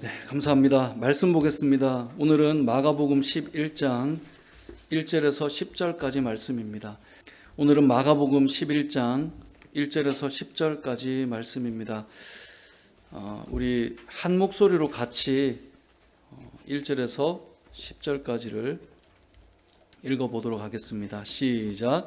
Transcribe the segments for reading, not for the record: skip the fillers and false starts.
감사합니다. 말씀 보겠습니다. 오늘은 마가복음 11장 1절에서 10절까지 말씀입니다. 오늘은 마가복음 11장 1절에서 10절까지 말씀입니다. 우리 한 목소리로 같이 1절에서 10절까지를 읽어보도록 하겠습니다. 시작.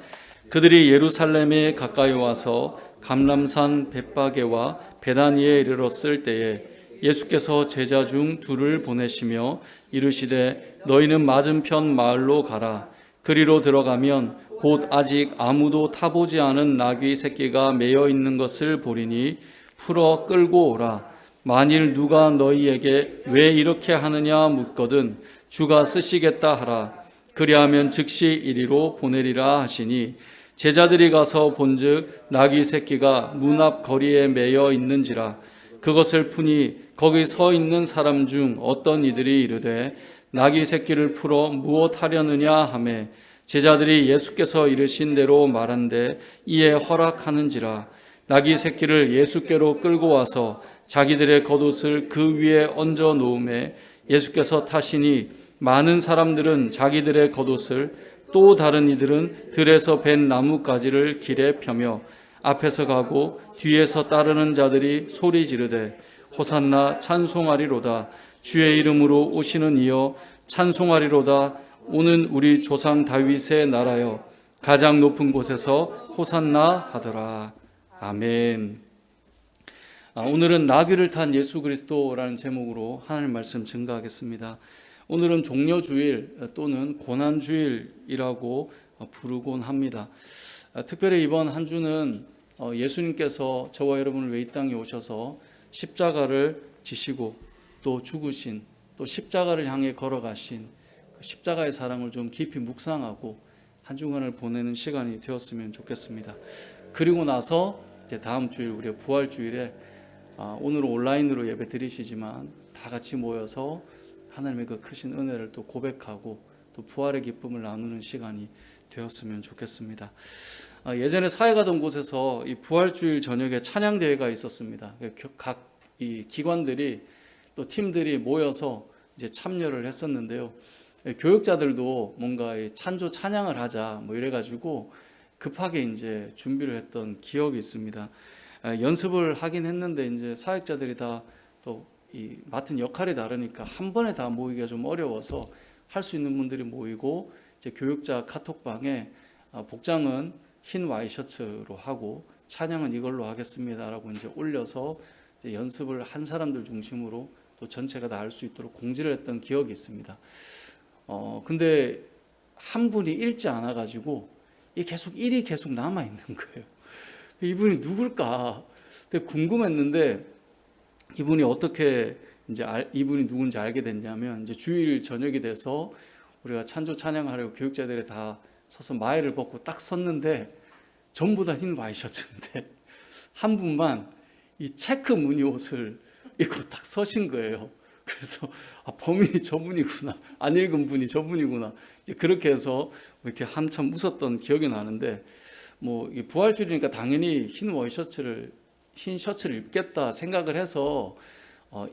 그들이 예루살렘에 가까이 와서 감람산 벳바게와 베다니에 이르렀을 때에 예수께서 제자 중 둘을 보내시며 이르시되 너희는 맞은편 마을로 가라. 그리로 들어가면 곧 아직 아무도 타보지 않은 나귀 새끼가 매여 있는 것을 보리니 풀어 끌고 오라. 만일 누가 너희에게 왜 이렇게 하느냐 묻거든 주가 쓰시겠다 하라. 그리하면 즉시 이리로 보내리라 하시니 제자들이 가서 본즉 나귀 새끼가 문 앞 거리에 매여 있는지라. 그것을 푸니 거기 서 있는 사람 중 어떤 이들이 이르되 나귀 새끼를 풀어 무엇 하려느냐 하매 제자들이 예수께서 이르신 대로 말한대 이에 허락하는지라. 나귀 새끼를 예수께로 끌고 와서 자기들의 겉옷을 그 위에 얹어 놓음에 예수께서 타시니 많은 사람들은 자기들의 겉옷을 또 다른 이들은 들에서 벤 나뭇가지를 길에 펴며 앞에서 가고 뒤에서 따르는 자들이 소리 지르되 호산나 찬송하리로다. 주의 이름으로 오시는 이여 찬송하리로다. 오는 우리 조상 다윗의 나라여 가장 높은 곳에서 호산나 하더라. 아멘. 오늘은 나귀를 탄 예수 그리스도라는 제목으로 하나님 말씀 증거하겠습니다. 오늘은 종려주일 또는 고난주일이라고 부르곤 합니다. 특별히 이번 한 주는 예수님께서 저와 여러분을 위해 이 땅에 오셔서 십자가를 지시고 또 죽으신 또 십자가를 향해 걸어가신 그 십자가의 사랑을 좀 깊이 묵상하고 한 주간을 보내는 시간이 되었으면 좋겠습니다. 그리고 나서 이제 다음 주일 우리의 부활주일에 오늘은 온라인으로 예배 드리시지만 다 같이 모여서 하나님의 그 크신 은혜를 또 고백하고 또 부활의 기쁨을 나누는 시간이 되었으면 좋겠습니다. 예전에 사회 가던 곳에서 이 부활주일 저녁에 찬양 대회가 있었습니다. 각 이 기관들이 또 팀들이 모여서 이제 참여를 했었는데요. 교육자들도 뭔가 찬조 찬양을 하자 뭐 이래가지고 급하게 이제 준비를 했던 기억이 있습니다. 연습을 하긴 했는데 이제 사역자들이 다 또 이 맡은 역할이 다르니까 한 번에 다 모이기가 좀 어려워서 할 수 있는 분들이 모이고 이제 교육자 카톡방에 복장은 흰 와이셔츠로 하고 찬양은 이걸로 하겠습니다라고 이제 올려서 이제 연습을 한 사람들 중심으로 또 전체가 다 할 수 있도록 공지를 했던 기억이 있습니다. 근데 한 분이 읽지 않아 가지고 일이 계속 남아 있는 거예요. 이분이 누굴까? 근데 궁금했는데 이분이 어떻게 이제 이분이 누군지 알게 됐냐면 이제 주일 저녁이 돼서 우리가 찬조 찬양하려고 교육자들이 다 서서 마이를 벗고 딱 섰는데 전부 다 흰 와이셔츠인데 한 분만 이 체크 무늬 옷을 입고 딱 서신 거예요. 그래서 범인이 저분이구나, 안 읽은 분이 저분이구나, 이제 그렇게 해서 이렇게 한참 웃었던 기억이 나는데 뭐 부활주일이니까 당연히 흰 셔츠를 입겠다 생각을 해서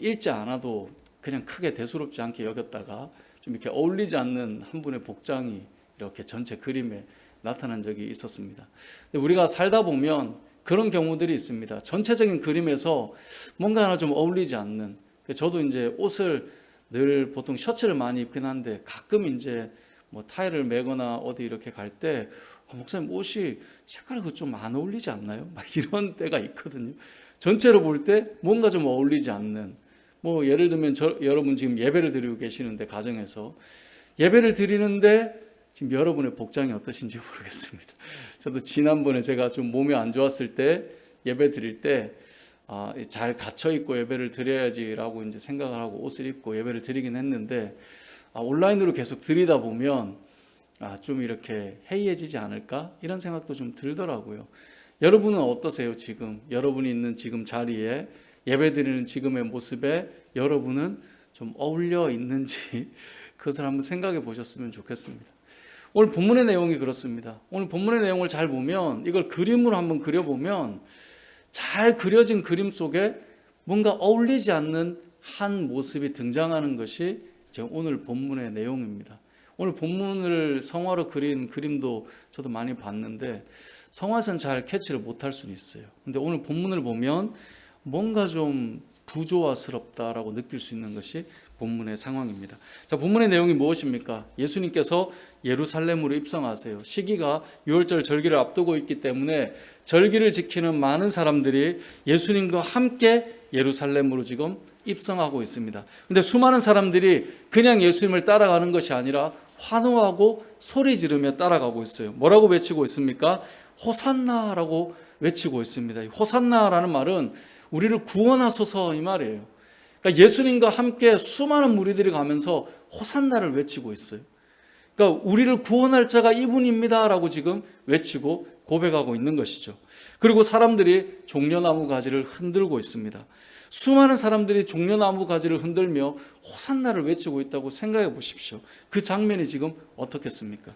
읽지 않아도 그냥 크게 대수롭지 않게 여겼다가 좀 이렇게 어울리지 않는 한 분의 복장이 이렇게 전체 그림에 나타난 적이 있었습니다. 근데 우리가 살다 보면 그런 경우들이 있습니다. 전체적인 그림에서 뭔가 하나 좀 어울리지 않는. 저도 이제 옷을 늘 보통 셔츠를 많이 입긴 한데 가끔 이제 뭐 타이를 매거나 어디 이렇게 갈 때 목사님 옷이 색깔이 좀 안 어울리지 않나요? 막 이런 때가 있거든요. 전체로 볼 때 뭔가 좀 어울리지 않는. 뭐 예를 들면 여러분 지금 예배를 드리고 계시는데 가정에서 예배를 드리는데 지금 여러분의 복장이 어떠신지 모르겠습니다. 저도 지난번에 제가 좀 몸이 안 좋았을 때 예배 드릴 때 잘 갇혀 있고 예배를 드려야지라고 이제 생각을 하고 옷을 입고 예배를 드리긴 했는데 온라인으로 계속 드리다 보면 좀 이렇게 해이해지지 않을까 이런 생각도 좀 들더라고요. 여러분은 어떠세요? 지금 여러분이 있는 지금 자리에 예배 드리는 지금의 모습에 여러분은 좀 어울려 있는지 그것을 한번 생각해 보셨으면 좋겠습니다. 오늘 본문의 내용이 그렇습니다. 오늘 본문의 내용을 잘 보면 이걸 그림으로 한번 그려보면 잘 그려진 그림 속에 뭔가 어울리지 않는 한 모습이 등장하는 것이 이제 오늘 본문의 내용입니다. 오늘 본문을 성화로 그린 그림도 저도 많이 봤는데 성화에서는 잘 캐치를 못할 수는 있어요. 근데 오늘 본문을 보면 뭔가 좀 부조화스럽다라고 느낄 수 있는 것이 본문의 상황입니다. 자, 본문의 내용이 무엇입니까? 예수님께서 예루살렘으로 입성하세요. 시기가 유월절 절기를 앞두고 있기 때문에 절기를 지키는 많은 사람들이 예수님과 함께 예루살렘으로 지금 입성하고 있습니다. 근데 수많은 사람들이 그냥 예수님을 따라가는 것이 아니라 환호하고 소리 지르며 따라가고 있어요. 뭐라고 외치고 있습니까? 호산나라고 외치고 있습니다. 호산나라는 말은 우리를 구원하소서 이 말이에요. 그러니까 예수님과 함께 수많은 무리들이 가면서 호산나를 외치고 있어요. 그러니까 우리를 구원할 자가 이분입니다라고 지금 외치고 고백하고 있는 것이죠. 그리고 사람들이 종려나무 가지를 흔들고 있습니다. 수많은 사람들이 종려나무 가지를 흔들며 호산나를 외치고 있다고 생각해 보십시오. 그 장면이 지금 어떻겠습니까?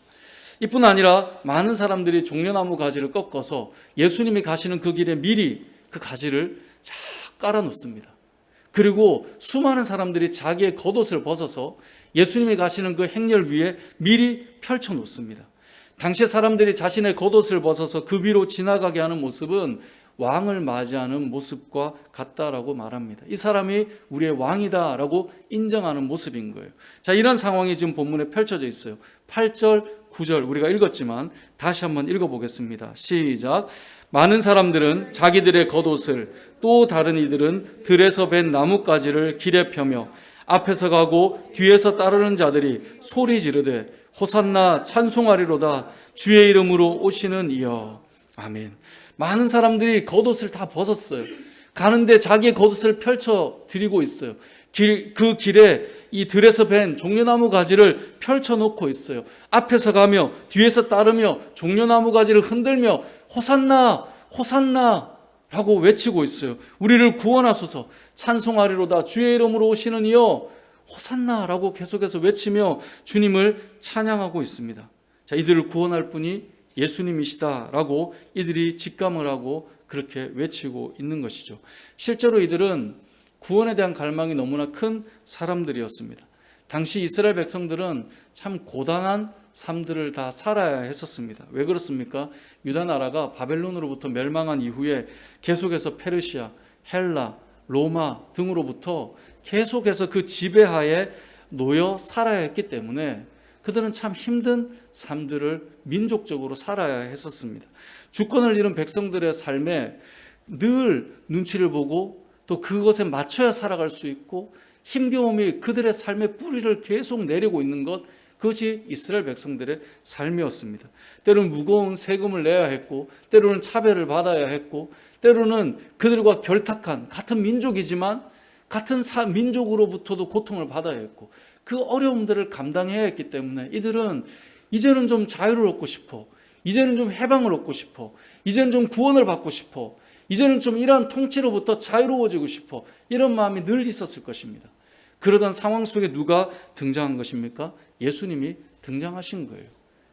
이뿐 아니라 많은 사람들이 종려나무 가지를 꺾어서 예수님이 가시는 그 길에 미리 그 가지를 쫙 깔아놓습니다. 그리고 수많은 사람들이 자기의 겉옷을 벗어서 예수님이 가시는 그 행렬 위에 미리 펼쳐놓습니다. 당시 사람들이 자신의 겉옷을 벗어서 그 위로 지나가게 하는 모습은 왕을 맞이하는 모습과 같다라고 말합니다. 이 사람이 우리의 왕이다라고 인정하는 모습인 거예요. 자, 이런 상황이 지금 본문에 펼쳐져 있어요. 8절, 9절 우리가 읽었지만 다시 한번 읽어보겠습니다. 시작. 많은 사람들은 자기들의 겉옷을, 또 다른 이들은 들에서 벤 나뭇가지를 길에 펴며 앞에서 가고 뒤에서 따르는 자들이 소리 지르되 호산나 찬송하리로다 주의 이름으로 오시는 이여. 아멘. 많은 사람들이 겉옷을 다 벗었어요. 가는데 자기의 겉옷을 펼쳐 드리고 있어요. 그 길에 이 들에서 벤 종려나무 가지를 펼쳐놓고 있어요. 앞에서 가며 뒤에서 따르며 종려나무 가지를 흔들며 호산나 호산나 라고 외치고 있어요. 우리를 구원하소서, 찬송하리로다 주의 이름으로 오시는 이여 호산나 라고 계속해서 외치며 주님을 찬양하고 있습니다. 자, 이들을 구원할 분이 예수님이시다라고 이들이 직감을 하고 그렇게 외치고 있는 것이죠. 실제로 이들은 구원에 대한 갈망이 너무나 큰 사람들이었습니다. 당시 이스라엘 백성들은 참 고단한 삶들을 다 살아야 했었습니다. 왜 그렇습니까? 유다 나라가 바벨론으로부터 멸망한 이후에 계속해서 페르시아, 헬라, 로마 등으로부터 계속해서 그 지배하에 놓여 살아야 했기 때문에 그들은 참 힘든 삶들을 민족적으로 살아야 했었습니다. 주권을 잃은 백성들의 삶에 늘 눈치를 보고 또 그것에 맞춰야 살아갈 수 있고 힘겨움이 그들의 삶의 뿌리를 계속 내리고 있는 것, 그것이 이스라엘 백성들의 삶이었습니다. 때로는 무거운 세금을 내야 했고 때로는 차별을 받아야 했고 때로는 그들과 결탁한 같은 민족이지만 같은 민족으로부터도 고통을 받아야 했고 그 어려움들을 감당해야 했기 때문에 이들은 이제는 좀 자유를 얻고 싶어, 이제는 좀 해방을 얻고 싶어, 이제는 좀 구원을 받고 싶어, 이제는 좀 이러한 통치로부터 자유로워지고 싶어, 이런 마음이 늘 있었을 것입니다. 그러던 상황 속에 누가 등장한 것입니까? 예수님이 등장하신 거예요.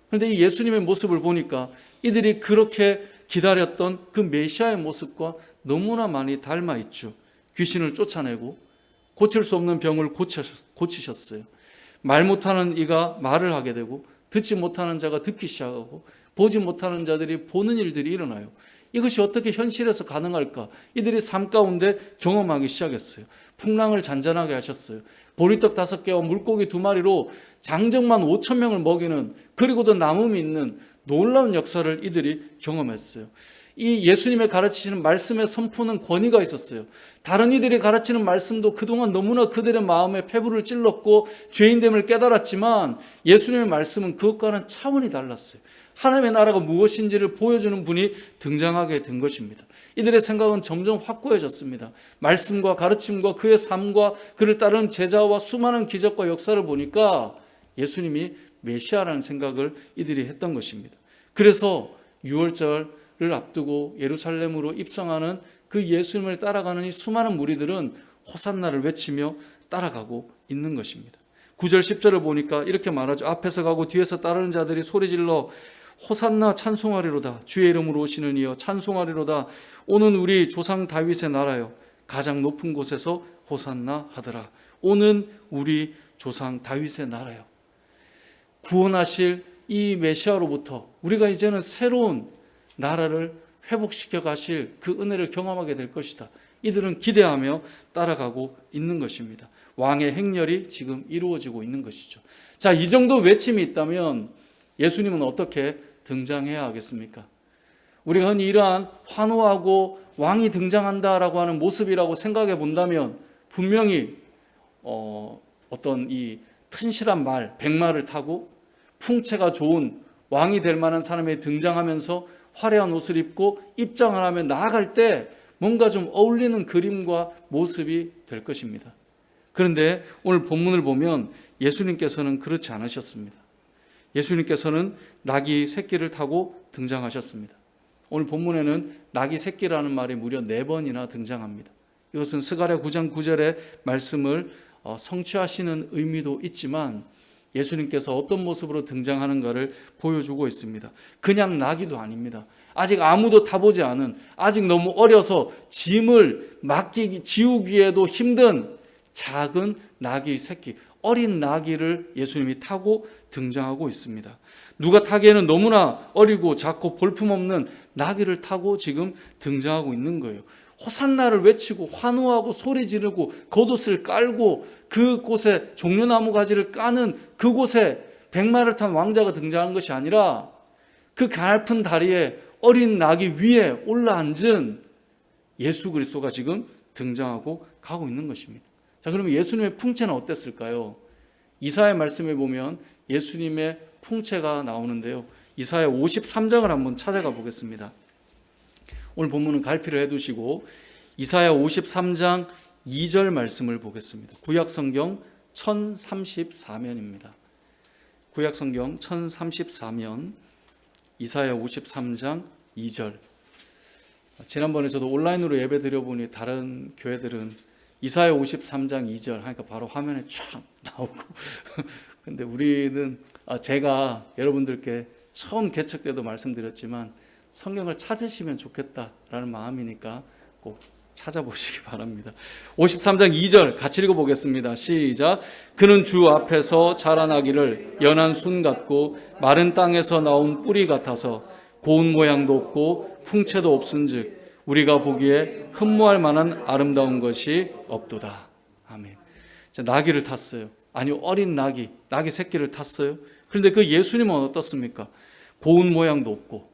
그런데 이 예수님의 모습을 보니까 이들이 그렇게 기다렸던 그 메시아의 모습과 너무나 많이 닮아 있죠. 귀신을 쫓아내고 고칠 수 없는 병을 고치셨어요. 말 못하는 이가 말을 하게 되고 듣지 못하는 자가 듣기 시작하고 보지 못하는 자들이 보는 일들이 일어나요. 이것이 어떻게 현실에서 가능할까? 이들이 삶 가운데 경험하기 시작했어요. 풍랑을 잔잔하게 하셨어요. 보리떡 5개와 물고기 2마리로 장정만 5,000명을 먹이는, 그리고도 남음이 있는 놀라운 역사를 이들이 경험했어요. 이 예수님의 가르치시는 말씀의 선포는 권위가 있었어요. 다른 이들이 가르치는 말씀도 그동안 너무나 그들의 마음에 폐부를 찔렀고 죄인됨을 깨달았지만 예수님의 말씀은 그것과는 차원이 달랐어요. 하나님의 나라가 무엇인지를 보여주는 분이 등장하게 된 것입니다. 이들의 생각은 점점 확고해졌습니다. 말씀과 가르침과 그의 삶과 그를 따르는 제자와 수많은 기적과 역사를 보니까 예수님이 메시아라는 생각을 이들이 했던 것입니다. 그래서 6월절을 앞두고 예루살렘으로 입성하는 그 예수님을 따라가는 이 수많은 무리들은 호산나를 외치며 따라가고 있는 것입니다. 9절 10절을 보니까 이렇게 말하죠. 앞에서 가고 뒤에서 따르는 자들이 소리질러 호산나 찬송하리로다 주의 이름으로 오시는 이여 찬송하리로다 오는 우리 조상 다윗의 나라여 가장 높은 곳에서 호산나 하더라. 오는 우리 조상 다윗의 나라요. 구원하실 이 메시아로부터 우리가 이제는 새로운 나라를 회복시켜 가실 그 은혜를 경험하게 될 것이다. 이들은 기대하며 따라가고 있는 것입니다. 왕의 행렬이 지금 이루어지고 있는 것이죠. 자, 이 정도 외침이 있다면 예수님은 어떻게 등장해야 하겠습니까? 우리가 흔히 이러한 환호하고 왕이 등장한다라고 하는 모습이라고 생각해 본다면 분명히 어떤 이 튼실한 말, 백마를 타고 풍채가 좋은 왕이 될 만한 사람이 등장하면서 화려한 옷을 입고 입장을 하며 나아갈 때 뭔가 좀 어울리는 그림과 모습이 될 것입니다. 그런데 오늘 본문을 보면 예수님께서는 그렇지 않으셨습니다. 예수님께서는 낙이 새끼를 타고 등장하셨습니다. 오늘 본문에는 낙이 새끼라는 말이 무려 4번이나 등장합니다. 이것은 스가랴 9장 9절의 말씀을 성취하시는 의미도 있지만 예수님께서 어떤 모습으로 등장하는가를 보여주고 있습니다. 그냥 낙이도 아닙니다. 아직 아무도 타보지 않은, 아직 너무 어려서 짐을 지우기에도 힘든 작은 나귀 새끼, 어린 나귀를 예수님이 타고 등장하고 있습니다. 누가 타기에는 너무나 어리고 작고 볼품없는 나귀를 타고 지금 등장하고 있는 거예요. 호산나를 외치고 환호하고 소리 지르고 겉옷을 깔고 그곳에 종려나무 가지를 까는 그곳에 백마를 탄 왕자가 등장한 것이 아니라 그 가냘픈 다리에 어린 나귀 위에 올라앉은 예수 그리스도가 지금 등장하고 가고 있는 것입니다. 자, 그러면 예수님의 풍채는 어땠을까요? 이사야 말씀에 보면 예수님의 풍채가 나오는데요. 이사야 53장을 한번 찾아가 보겠습니다. 오늘 본문은 갈피를 해두시고 이사야 53장 2절 말씀을 보겠습니다. 구약성경 1034면입니다. 구약성경 1034면 이사야 53장 2절. 지난번에 저도 온라인으로 예배 드려보니 다른 교회들은 이사야 53장 2절 하니까 바로 화면에 쫙 나오고 근데 우리는 제가 여러분들께 처음 개척 때도 말씀드렸지만 성경을 찾으시면 좋겠다라는 마음이니까 꼭 찾아보시기 바랍니다. 53장 2절 같이 읽어보겠습니다. 시작. 그는 주 앞에서 자라나기를 연한 순 같고 마른 땅에서 나온 뿌리 같아서 고운 모양도 없고 풍채도 없은즉 우리가 보기에 흠모할 만한 아름다운 것이 없도다. 아멘. 자, 나귀를 탔어요. 아니 어린 나귀 새끼를 탔어요. 그런데 그 예수님은 어떻습니까? 고운 모양도 없고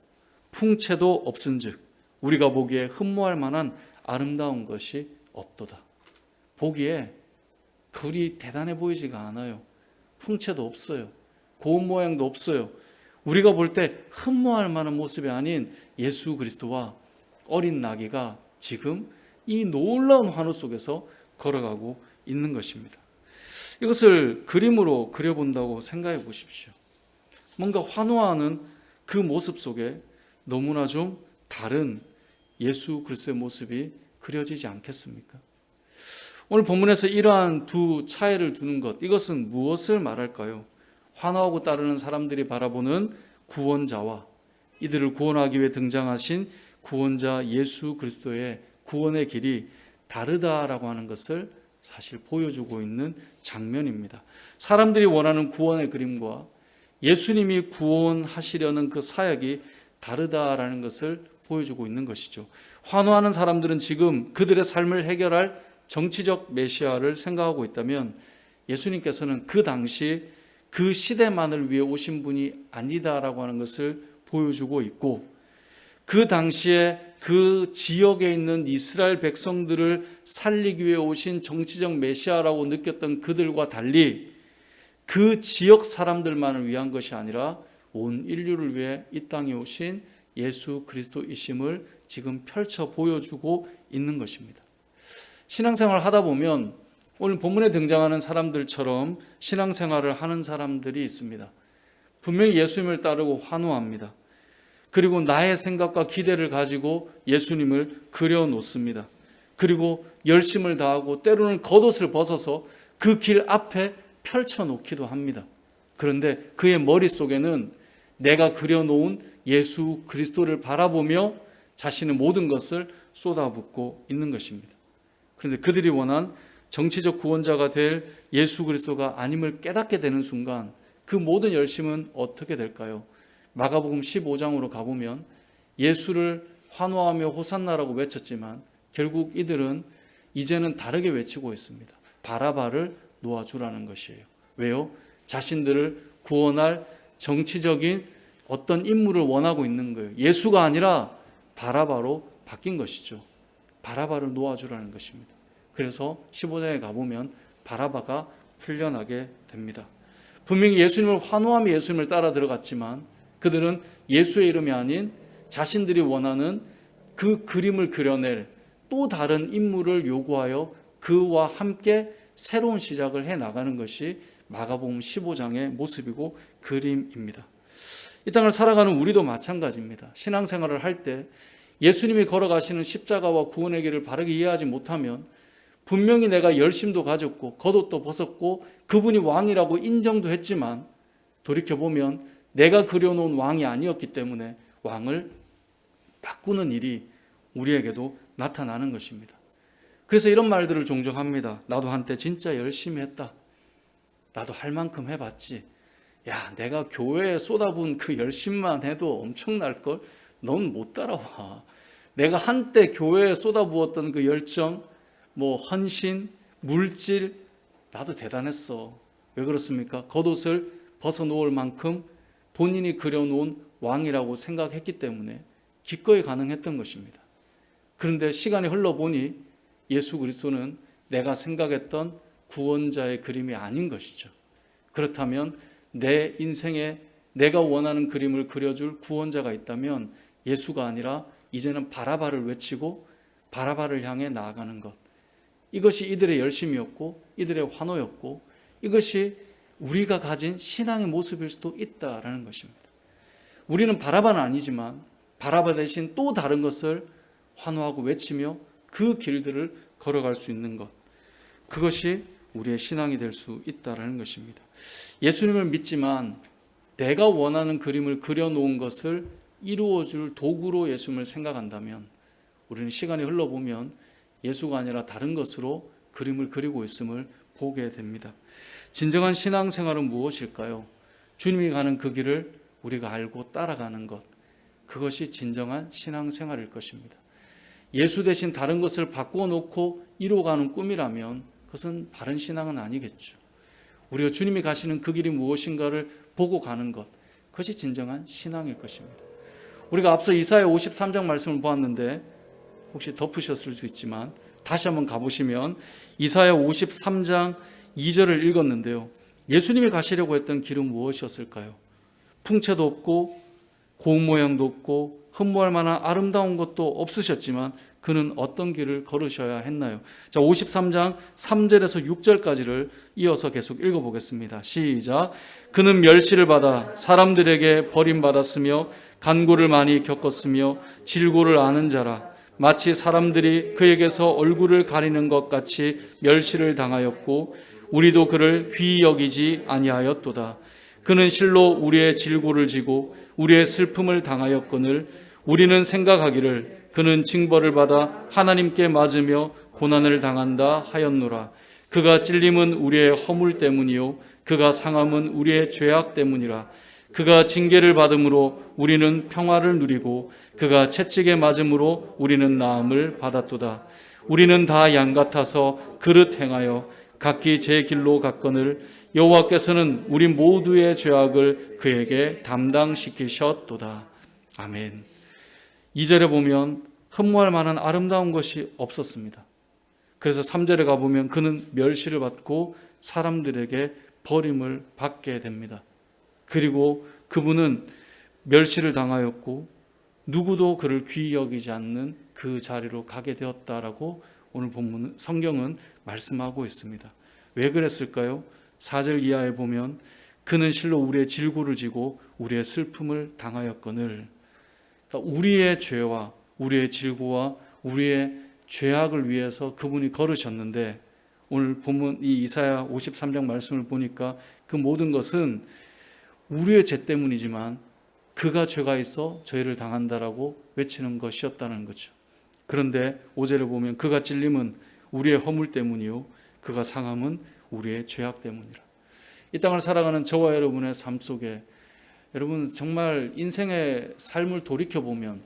풍채도 없은즉 우리가 보기에 흠모할 만한 아름다운 것이 없도다. 보기에 그리 대단해 보이지가 않아요. 풍채도 없어요. 고운 모양도 없어요. 우리가 볼 때 흠모할 만한 모습이 아닌 예수 그리스도와 어린 나귀가 지금 이 놀라운 환호 속에서 걸어가고 있는 것입니다. 이것을 그림으로 그려본다고 생각해 보십시오. 뭔가 환호하는 그 모습 속에 너무나 좀 다른 예수 그리스도의 모습이 그려지지 않겠습니까? 오늘 본문에서 이러한 두 차이를 두는 것, 이것은 무엇을 말할까요? 환호하고 따르는 사람들이 바라보는 구원자와 이들을 구원하기 위해 등장하신 구원자 예수 그리스도의 구원의 길이 다르다라고 하는 것을 사실 보여주고 있는 장면입니다. 사람들이 원하는 구원의 그림과 예수님이 구원하시려는 그 사역이 다르다라는 것을 보여주고 있는 것이죠. 환호하는 사람들은 지금 그들의 삶을 해결할 정치적 메시아를 생각하고 있다면 예수님께서는 그 당시 그 시대만을 위해 오신 분이 아니다라고 하는 것을 보여주고 있고 그 당시에 그 지역에 있는 이스라엘 백성들을 살리기 위해 오신 정치적 메시아라고 느꼈던 그들과 달리 그 지역 사람들만을 위한 것이 아니라 온 인류를 위해 이 땅에 오신 예수 그리스도이심을 지금 펼쳐 보여주고 있는 것입니다. 신앙생활을 하다 보면 오늘 본문에 등장하는 사람들처럼 신앙생활을 하는 사람들이 있습니다. 분명히 예수님을 따르고 환호합니다. 그리고 나의 생각과 기대를 가지고 예수님을 그려놓습니다. 그리고 열심을 다하고 때로는 겉옷을 벗어서 그 길 앞에 펼쳐놓기도 합니다. 그런데 그의 머릿속에는 내가 그려놓은 예수 그리스도를 바라보며 자신의 모든 것을 쏟아붓고 있는 것입니다. 그런데 그들이 원한 정치적 구원자가 될 예수 그리스도가 아님을 깨닫게 되는 순간 그 모든 열심은 어떻게 될까요? 마가복음 15장으로 가보면 예수를 환호하며 호산나라고 외쳤지만 결국 이들은 이제는 다르게 외치고 있습니다. 바라바를 놓아주라는 것이에요. 왜요? 자신들을 구원할 정치적인 어떤 인물을 원하고 있는 거예요. 예수가 아니라 바라바로 바뀐 것이죠. 바라바를 놓아주라는 것입니다. 그래서 15장에 가보면 바라바가 풀려나게 됩니다. 분명히 예수님을 환호하며 예수님을 따라 들어갔지만 그들은 예수의 이름이 아닌 자신들이 원하는 그 그림을 그려낼 또 다른 인물을 요구하여 그와 함께 새로운 시작을 해나가는 것이 마가복음 15장의 모습이고 그림입니다. 이 땅을 살아가는 우리도 마찬가지입니다. 신앙생활을 할 때 예수님이 걸어가시는 십자가와 구원의 길을 바르게 이해하지 못하면 분명히 내가 열심도 가졌고 겉옷도 벗었고 그분이 왕이라고 인정도 했지만 돌이켜보면 내가 그려놓은 왕이 아니었기 때문에 왕을 바꾸는 일이 우리에게도 나타나는 것입니다. 그래서 이런 말들을 종종 합니다. 나도 한때 진짜 열심히 했다. 나도 할 만큼 해봤지. 야, 내가 교회에 쏟아부은 그 열심만 해도 엄청날걸? 넌 못 따라와. 내가 한때 교회에 쏟아부었던 그 열정, 헌신, 물질, 나도 대단했어. 왜 그렇습니까? 겉옷을 벗어놓을 만큼 본인이 그려놓은 왕이라고 생각했기 때문에 기꺼이 가능했던 것입니다. 그런데 시간이 흘러보니 예수 그리스도는 내가 생각했던 구원자의 그림이 아닌 것이죠. 그렇다면 내 인생에 내가 원하는 그림을 그려줄 구원자가 있다면 예수가 아니라 이제는 바라바를 외치고 바라바를 향해 나아가는 것. 이것이 이들의 열심이었고 이들의 환호였고 이것이 우리가 가진 신앙의 모습일 수도 있다라는 것입니다. 우리는 바라바는 아니지만 바라바 대신 또 다른 것을 환호하고 외치며 그 길들을 걸어갈 수 있는 것. 그것이 우리의 신앙이 될 수 있다라는 것입니다. 예수님을 믿지만 내가 원하는 그림을 그려놓은 것을 이루어줄 도구로 예수님을 생각한다면 우리는 시간이 흘러보면 예수가 아니라 다른 것으로 그림을 그리고 있음을 보게 됩니다. 진정한 신앙생활은 무엇일까요? 주님이 가는 그 길을 우리가 알고 따라가는 것. 그것이 진정한 신앙생활일 것입니다. 예수 대신 다른 것을 바꾸어 놓고 이루어가는 꿈이라면 그것은 바른 신앙은 아니겠죠. 우리가 주님이 가시는 그 길이 무엇인가를 보고 가는 것. 그것이 진정한 신앙일 것입니다. 우리가 앞서 이사야 53장 말씀을 보았는데 혹시 덮으셨을 수 있지만 다시 한번 가보시면 이사야 53장 2절을 읽었는데요. 예수님이 가시려고 했던 길은 무엇이었을까요? 풍채도 없고 고운 모양도 없고 흠모할 만한 아름다운 것도 없으셨지만 그는 어떤 길을 걸으셔야 했나요? 자, 53장 3절에서 6절까지를 이어서 계속 읽어보겠습니다. 시작. 그는 멸시를 받아 사람들에게 버림받았으며 간고를 많이 겪었으며 질고를 아는 자라. 마치 사람들이 그에게서 얼굴을 가리는 것 같이 멸시를 당하였고 우리도 그를 귀히 여기지 아니하였도다. 그는 실로 우리의 질고를 지고 우리의 슬픔을 당하였거늘 우리는 생각하기를 그는 징벌을 받아 하나님께 맞으며 고난을 당한다 하였노라. 그가 찔림은 우리의 허물 때문이요 그가 상함은 우리의 죄악 때문이라. 그가 징계를 받음으로 우리는 평화를 누리고 그가 채찍에 맞음으로 우리는 나음을 받았도다. 우리는 다 양 같아서 그릇 행하여 각기 제 길로 갔거늘 여호와께서는 우리 모두의 죄악을 그에게 담당시키셨도다. 아멘. 2절에 보면 흠모할 만한 아름다운 것이 없었습니다. 그래서 3절에 가보면 그는 멸시를 받고 사람들에게 버림을 받게 됩니다. 그리고 그분은 멸시를 당하였고 누구도 그를 귀히 여기지 않는 그 자리로 가게 되었다라고 오늘 본문 성경은 말씀하고 있습니다. 왜 그랬을까요? 4절 이하에 보면 그는 실로 우리의 질고를 지고 우리의 슬픔을 당하였거늘. 그러니까 우리의 죄와 우리의 질고와 우리의 죄악을 위해서 그분이 걸으셨는데 오늘 본문 이 이사야 53장 말씀을 보니까 그 모든 것은 우리의 죄 때문이지만 그가 죄가 있어 저희를 당한다라고 외치는 것이었다는 거죠. 그런데 5절을 보면 그가 찔림은 우리의 허물 때문이요 그가 상함은 우리의 죄악 때문이라. 이 땅을 살아가는 저와 여러분의 삶 속에 여러분 정말 인생의 삶을 돌이켜보면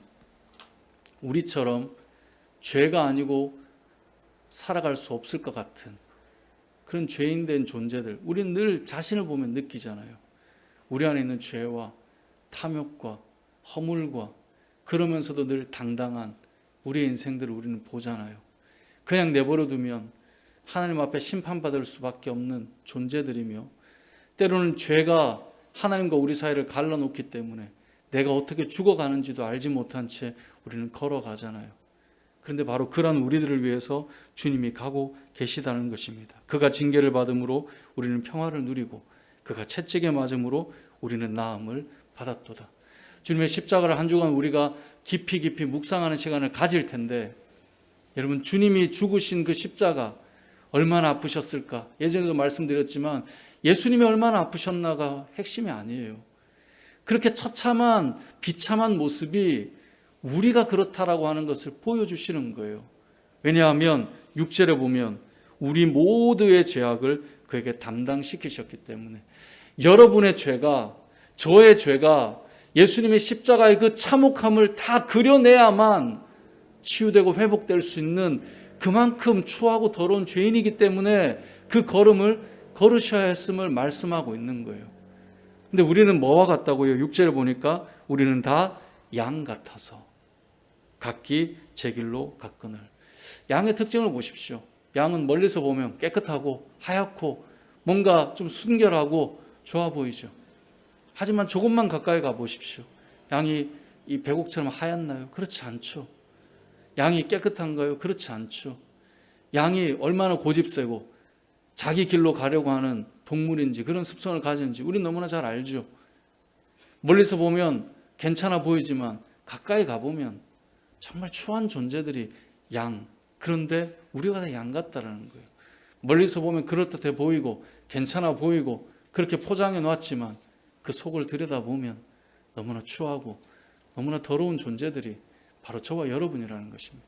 우리처럼 죄가 아니고 살아갈 수 없을 것 같은 그런 죄인된 존재들, 우리는 늘 자신을 보면 느끼잖아요. 우리 안에 있는 죄와 탐욕과 허물과 그러면서도 늘 당당한 우리의 인생들을 우리는 보잖아요. 그냥 내버려 두면 하나님 앞에 심판받을 수밖에 없는 존재들이며 때로는 죄가 하나님과 우리 사이를 갈라놓기 때문에 내가 어떻게 죽어가는지도 알지 못한 채 우리는 걸어가잖아요. 그런데 바로 그런 우리들을 위해서 주님이 가고 계시다는 것입니다. 그가 징계를 받음으로 우리는 평화를 누리고 그가 채찍에 맞음으로 우리는 나음을 받았도다. 주님의 십자가를 한 주간 우리가 깊이 묵상하는 시간을 가질 텐데 여러분 주님이 죽으신 그 십자가 얼마나 아프셨을까? 예전에도 말씀드렸지만 예수님이 얼마나 아프셨나가 핵심이 아니에요. 그렇게 처참한 비참한 모습이 우리가 그렇다라고 하는 것을 보여주시는 거예요. 왜냐하면 6절에 보면 우리 모두의 죄악을 그에게 담당시키셨기 때문에 여러분의 죄가 저의 죄가 예수님의 십자가의 그 참혹함을 다 그려내야만 치유되고 회복될 수 있는 그만큼 추하고 더러운 죄인이기 때문에 그 걸음을 걸으셔야 했음을 말씀하고 있는 거예요. 근데 우리는 뭐와 같다고요? 6절에 보니까 우리는 다 양 같아서 각기 제 길로 갔거늘. 양의 특징을 보십시오. 양은 멀리서 보면 깨끗하고 하얗고 뭔가 좀 순결하고 좋아 보이죠. 하지만 조금만 가까이 가보십시오. 양이 이 배곡처럼 하얗나요? 그렇지 않죠. 양이 깨끗한가요? 그렇지 않죠. 양이 얼마나 고집세고 자기 길로 가려고 하는 동물인지 그런 습성을 가지는지 우린 너무나 잘 알죠. 멀리서 보면 괜찮아 보이지만 가까이 가보면 정말 추한 존재들이 양. 그런데 우리가 다 양 같다라는 거예요. 멀리서 보면 그럴듯해 보이고 괜찮아 보이고 그렇게 포장해 놨지만 그 속을 들여다보면 너무나 추하고 너무나 더러운 존재들이 바로 저와 여러분이라는 것입니다.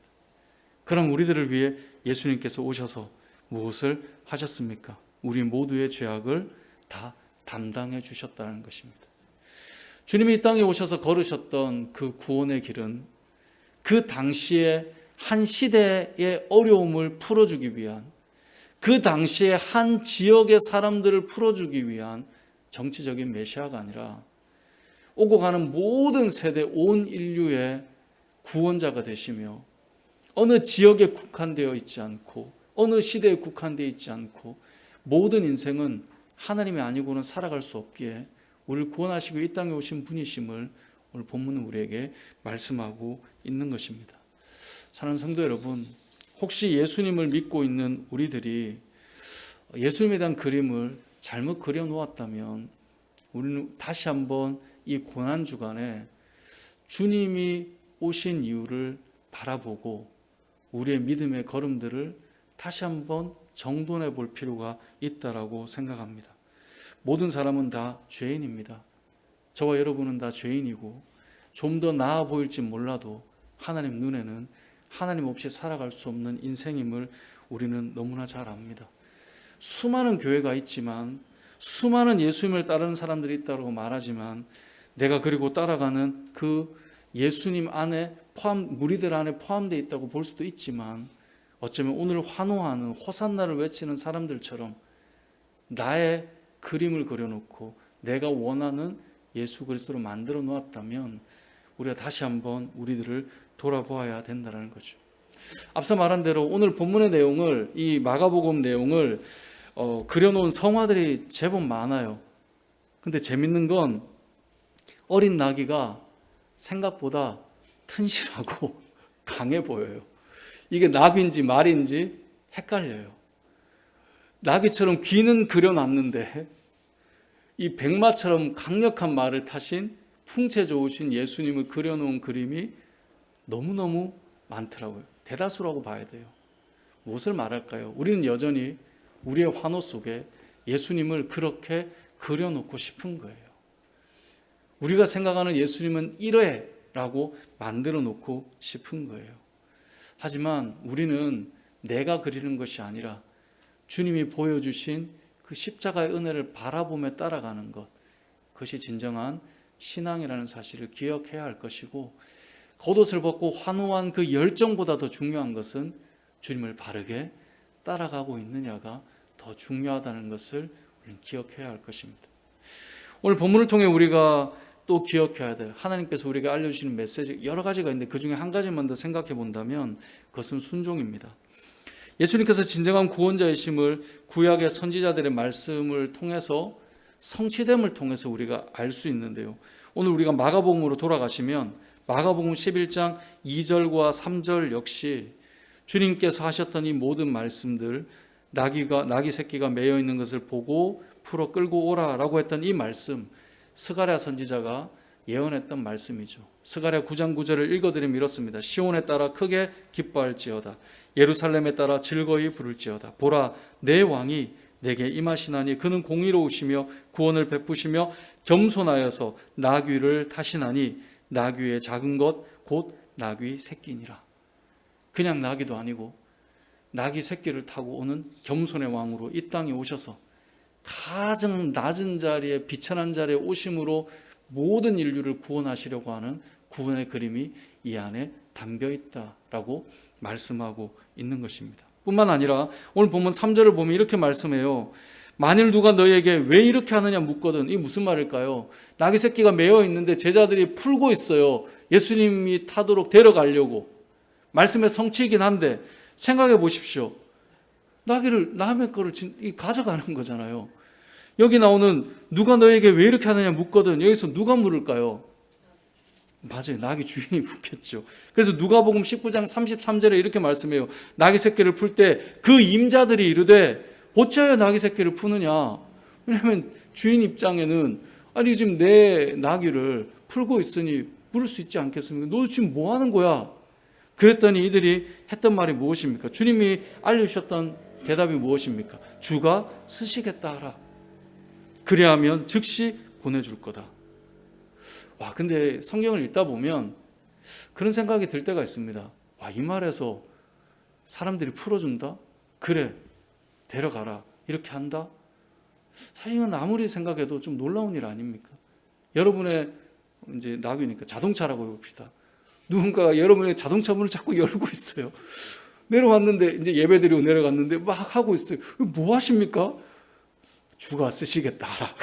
그럼 우리들을 위해 예수님께서 오셔서 무엇을 하셨습니까? 우리 모두의 죄악을 다 담당해 주셨다는 것입니다. 주님이 이 땅에 오셔서 걸으셨던 그 구원의 길은 그 당시에 한 시대의 어려움을 풀어주기 위한 그 당시에 한 지역의 사람들을 풀어주기 위한 정치적인 메시아가 아니라 오고 가는 모든 세대 온 인류의 구원자가 되시며 어느 지역에 국한되어 있지 않고 어느 시대에 국한되어 있지 않고 모든 인생은 하나님이 아니고는 살아갈 수 없기에 우리를 구원하시고 이 땅에 오신 분이심을 오늘 본문은 우리에게 말씀하고 있는 것입니다. 사랑하는 성도 여러분, 혹시 예수님을 믿고 있는 우리들이 예수님에 대한 그림을 잘못 그려놓았다면 우리는 다시 한번 이 고난주간에 주님이 오신 이유를 바라보고 우리의 믿음의 걸음들을 다시 한번 정돈해 볼 필요가 있다라고 생각합니다. 모든 사람은 다 죄인입니다. 저와 여러분은 다 죄인이고 좀 더 나아 보일지 몰라도 하나님 눈에는 하나님 없이 살아갈 수 없는 인생임을 우리는 너무나 잘 압니다. 수많은 교회가 있지만 수많은 예수님을 따르는 사람들이 있다고 말하지만 내가 그리고 따라가는 그 예수님 안에 무리들 안에 포함되어 있다고 볼 수도 있지만 어쩌면 오늘 환호하는 호산나를 외치는 사람들처럼 나의 그림을 그려놓고 내가 원하는 예수 그리스도로 만들어 놓았다면 우리가 다시 한번 우리들을 돌아보아야 된다는 거죠. 앞서 말한 대로 오늘 본문의 내용을 이 마가복음 내용을 그려놓은 성화들이 제법 많아요. 근데 재밌는 건 어린 나귀가 생각보다 튼실하고 강해 보여요. 이게 나귀인지 말인지 헷갈려요. 나귀처럼 귀는 그려놨는데 이 백마처럼 강력한 말을 타신 풍채 좋으신 예수님을 그려놓은 그림이 너무너무 많더라고요. 대다수라고 봐야 돼요. 무엇을 말할까요? 우리는 여전히 우리의 환호 속에 예수님을 그렇게 그려놓고 싶은 거예요. 우리가 생각하는 예수님은 이래라고 만들어 놓고 싶은 거예요. 하지만 우리는 내가 그리는 것이 아니라 주님이 보여주신 그 십자가의 은혜를 바라보며 따라가는 것, 그것이 진정한 신앙이라는 사실을 기억해야 할 것이고, 겉옷을 벗고 환호한 그 열정보다 더 중요한 것은 주님을 바르게 따라가고 있느냐가 더 중요하다는 것을 우리는 기억해야 할 것입니다. 오늘 본문을 통해 우리가 또 기억해야 될, 하나님께서 우리에게 알려주시는 메시지 여러 가지가 있는데 그 중에 한 가지만 더 생각해 본다면 그것은 순종입니다. 예수님께서 진정한 구원자이심을 구약의 선지자들의 말씀을 통해서, 성취됨을 통해서 우리가 알 수 있는데요. 오늘 우리가 마가복음으로 돌아가시면 마가복음 11장 2절과 3절 역시 주님께서 하셨던 이 모든 말씀들, 나귀 새끼가 매여 있는 것을 보고 풀어 끌고 오라라고 했던 이 말씀, 스가랴 선지자가 예언했던 말씀이죠. 스가랴 9장 9절을 읽어드리면 이렇습니다. 시온에 따라 크게 기뻐할지어다. 예루살렘에 따라 즐거이 부를지어다. 보라, 내 왕이 내게 임하시나니 그는 공의로우시며 구원을 베푸시며 겸손하여서 나귀를 타시나니 나귀의 작은 것 곧 나귀 새끼니라. 그냥 나귀도 아니고 나귀 새끼를 타고 오는 겸손의 왕으로 이 땅에 오셔서 가장 낮은 자리에, 비천한 자리에 오심으로 모든 인류를 구원하시려고 하는 구원의 그림이 이 안에 담겨 있다라고 말씀하고 있는 것입니다. 뿐만 아니라 오늘 본문 3절을 보면 이렇게 말씀해요. 만일 누가 너희에게 왜 이렇게 하느냐 묻거든. 이게 무슨 말일까요? 나귀 새끼가 매여 있는데 제자들이 풀고 있어요. 예수님이 타도록 데려가려고. 말씀의 성취이긴 한데 생각해 보십시오. 남의 거를 가져가는 거잖아요. 여기 나오는 누가 너에게 왜 이렇게 하느냐 묻거든. 여기서 누가 물을까요? 맞아요. 나귀 주인이 묻겠죠. 그래서 누가복음 19장 33절에 이렇게 말씀해요. 나귀 새끼를 풀 때 그 임자들이 이르되 어찌하여 나귀 새끼를 푸느냐. 왜냐하면 주인 입장에는 아니 지금 내 나귀를 풀고 있으니 물을 수 있지 않겠습니까? 너 지금 뭐 하는 거야? 그랬더니 이들이 했던 말이 무엇입니까? 주님이 알려주셨던 대답이 무엇입니까? 주가 쓰시겠다 하라. 그래야면 즉시 보내줄 거다. 와, 근데 성경을 읽다 보면 그런 생각이 들 때가 있습니다. 와, 이 말에서 사람들이 풀어준다? 그래, 데려가라. 이렇게 한다? 사실은 아무리 생각해도 좀 놀라운 일 아닙니까? 여러분의 이제 나귀니까 자동차라고 해봅시다. 누군가가 여러분의 자동차 문을 자꾸 열고 있어요. 내려왔는데, 이제 예배드리고 내려갔는데 막 하고 있어요. 뭐 하십니까? 주가 쓰시겠다 하라.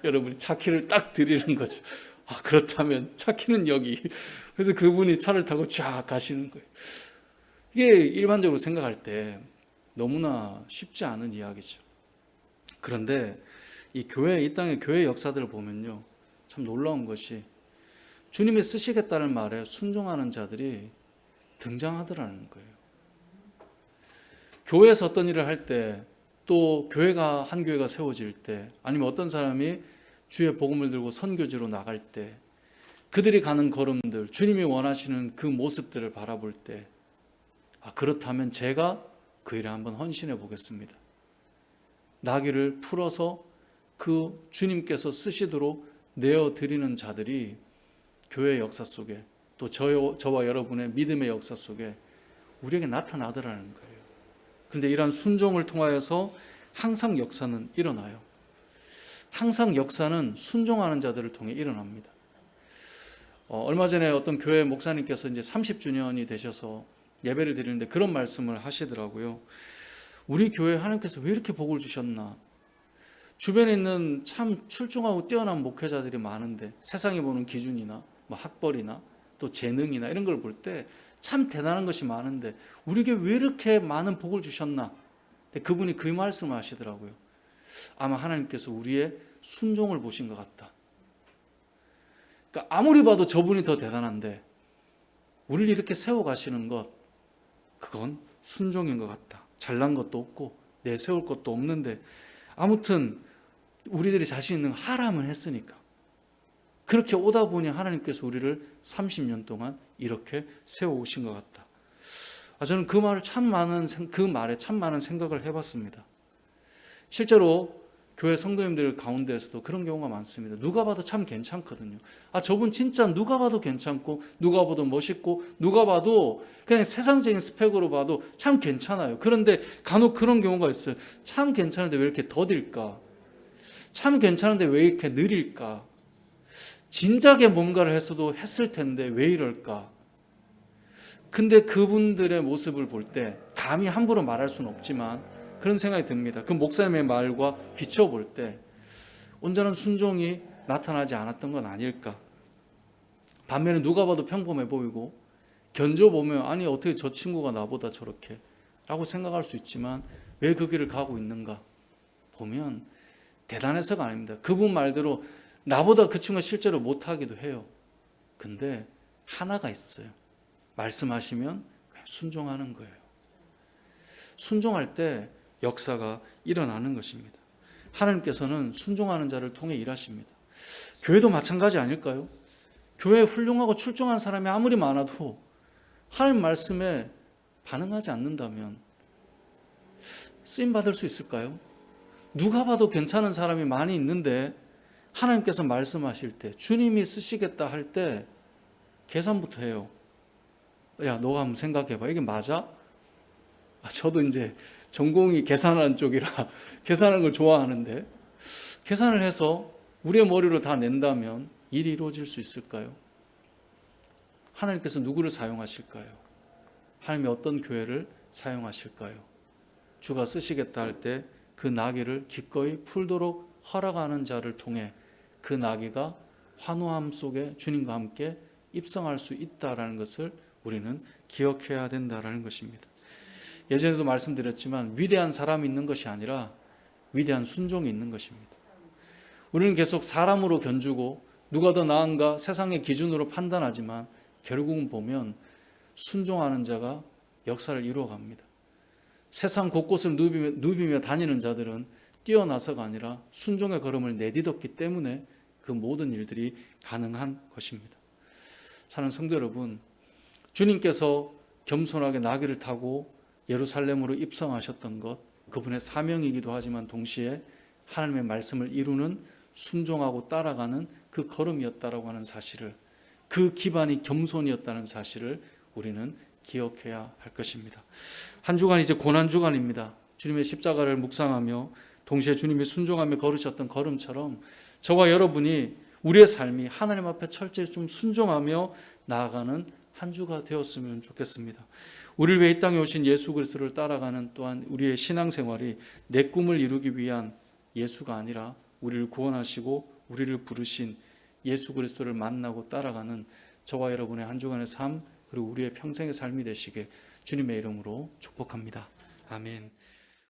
여러분이 차 키를 딱 드리는 거죠. 아, 그렇다면 차 키는 여기. 그래서 그분이 차를 타고 쫙 가시는 거예요. 이게 일반적으로 생각할 때 너무나 쉽지 않은 이야기죠. 그런데 이 땅의 교회 역사들을 보면요, 참 놀라운 것이 주님이 쓰시겠다는 말에 순종하는 자들이 등장하더라는 거예요. 교회에서 어떤 일을 할 때, 또 한 교회가 세워질 때, 아니면 어떤 사람이 주의 복음을 들고 선교지로 나갈 때, 그들이 가는 걸음들, 주님이 원하시는 그 모습들을 바라볼 때, 그렇다면 제가 그 일에 한번 헌신해 보겠습니다. 나귀를 풀어서 그 주님께서 쓰시도록 내어드리는 자들이 교회의 역사 속에, 또 저와 여러분의 믿음의 역사 속에 우리에게 나타나더라는 거예요. 그런데 이러한 순종을 통하여서 항상 역사는 일어나요. 항상 역사는 순종하는 자들을 통해 일어납니다. 얼마 전에 어떤 교회 목사님께서 이제 30주년이 되셔서 예배를 드리는데 그런 말씀을 하시더라고요. 우리 교회 하나님께서 왜 이렇게 복을 주셨나? 주변에 있는 참 출중하고 뛰어난 목회자들이 많은데 세상이 보는 기준이나 뭐 학벌이나 또 재능이나 이런 걸 볼 때 참 대단한 것이 많은데 우리에게 왜 이렇게 많은 복을 주셨나? 그분이 그 말씀을 하시더라고요. 아마 하나님께서 우리의 순종을 보신 것 같다. 그러니까 아무리 봐도 저분이 더 대단한데 우리를 이렇게 세워가시는 것, 그건 순종인 것 같다. 잘난 것도 없고 내세울 것도 없는데 아무튼 우리들이 자신 있는 거 하라면 했으니까 그렇게 오다 보니 하나님께서 우리를 30년 동안 이렇게 세워오신 것 같다. 저는 그 말에 참 많은 생각을 해봤습니다. 실제로 교회 성도님들 가운데에서도 그런 경우가 많습니다. 누가 봐도 참 괜찮거든요. 저분 진짜 누가 봐도 괜찮고 누가 봐도 멋있고 누가 봐도 그냥 세상적인 스펙으로 봐도 참 괜찮아요. 그런데 간혹 그런 경우가 있어요. 참 괜찮은데 왜 이렇게 더딜까? 참 괜찮은데 왜 이렇게 느릴까? 진작에 뭔가를 했을 텐데 왜 이럴까? 근데 그분들의 모습을 볼 때 감히 함부로 말할 수는 없지만 그런 생각이 듭니다. 그 목사님의 말과 비춰볼 때 온전한 순종이 나타나지 않았던 건 아닐까? 반면에 누가 봐도 평범해 보이고 견져보면 아니 어떻게 저 친구가 나보다 저렇게 라고 생각할 수 있지만 왜 그 길을 가고 있는가? 보면 대단해서가 아닙니다. 그분 말대로 나보다 그 친구가 실제로 못하기도 해요. 근데 하나가 있어요. 말씀하시면 그냥 순종하는 거예요. 순종할 때 역사가 일어나는 것입니다. 하나님께서는 순종하는 자를 통해 일하십니다. 교회도 마찬가지 아닐까요? 교회에 훌륭하고 출중한 사람이 아무리 많아도 하나님 말씀에 반응하지 않는다면 쓰임받을 수 있을까요? 누가 봐도 괜찮은 사람이 많이 있는데 하나님께서 말씀하실 때 주님이 쓰시겠다 할 때 계산부터 해요. 야, 너가 한번 생각해봐. 이게 맞아? 저도 이제 전공이 계산하는 쪽이라 계산하는 걸 좋아하는데 계산을 해서 우리의 머리로 다 낸다면 일이 이루어질 수 있을까요? 하나님께서 누구를 사용하실까요? 하나님이 어떤 교회를 사용하실까요? 주가 쓰시겠다 할 때 그 나귀를 기꺼이 풀도록 허락하는 자를 통해 그 나귀가 환호함 속에 주님과 함께 입성할 수 있다라는 것을 우리는 기억해야 된다라는 것입니다. 예전에도 말씀드렸지만 위대한 사람이 있는 것이 아니라 위대한 순종이 있는 것입니다. 우리는 계속 사람으로 견주고 누가 더 나은가 세상의 기준으로 판단하지만 결국은 보면 순종하는 자가 역사를 이루어갑니다. 세상 곳곳을 누비며 다니는 자들은 뛰어나서가 아니라 순종의 걸음을 내딛었기 때문에 그 모든 일들이 가능한 것입니다. 사랑하는 성도 여러분, 주님께서 겸손하게 나귀를 타고 예루살렘으로 입성하셨던 것, 그분의 사명이기도 하지만 동시에 하나님의 말씀을 이루는 순종하고 따라가는 그 걸음이었다라고 하는 사실을, 그 기반이 겸손이었다는 사실을 우리는 기억해야 할 것입니다. 한 주간 이제 고난주간입니다. 주님의 십자가를 묵상하며 동시에 주님이 순종하며 걸으셨던 걸음처럼 저와 여러분이 우리의 삶이 하나님 앞에 철저히 좀 순종하며 나아가는 한 주가 되었으면 좋겠습니다. 우리를 위해 이 땅에 오신 예수 그리스도를 따라가는 또한 우리의 신앙생활이 내 꿈을 이루기 위한 예수가 아니라 우리를 구원하시고 우리를 부르신 예수 그리스도를 만나고 따라가는 저와 여러분의 한 주간의 삶 그리고 우리의 평생의 삶이 되시길 주님의 이름으로 축복합니다. 아멘.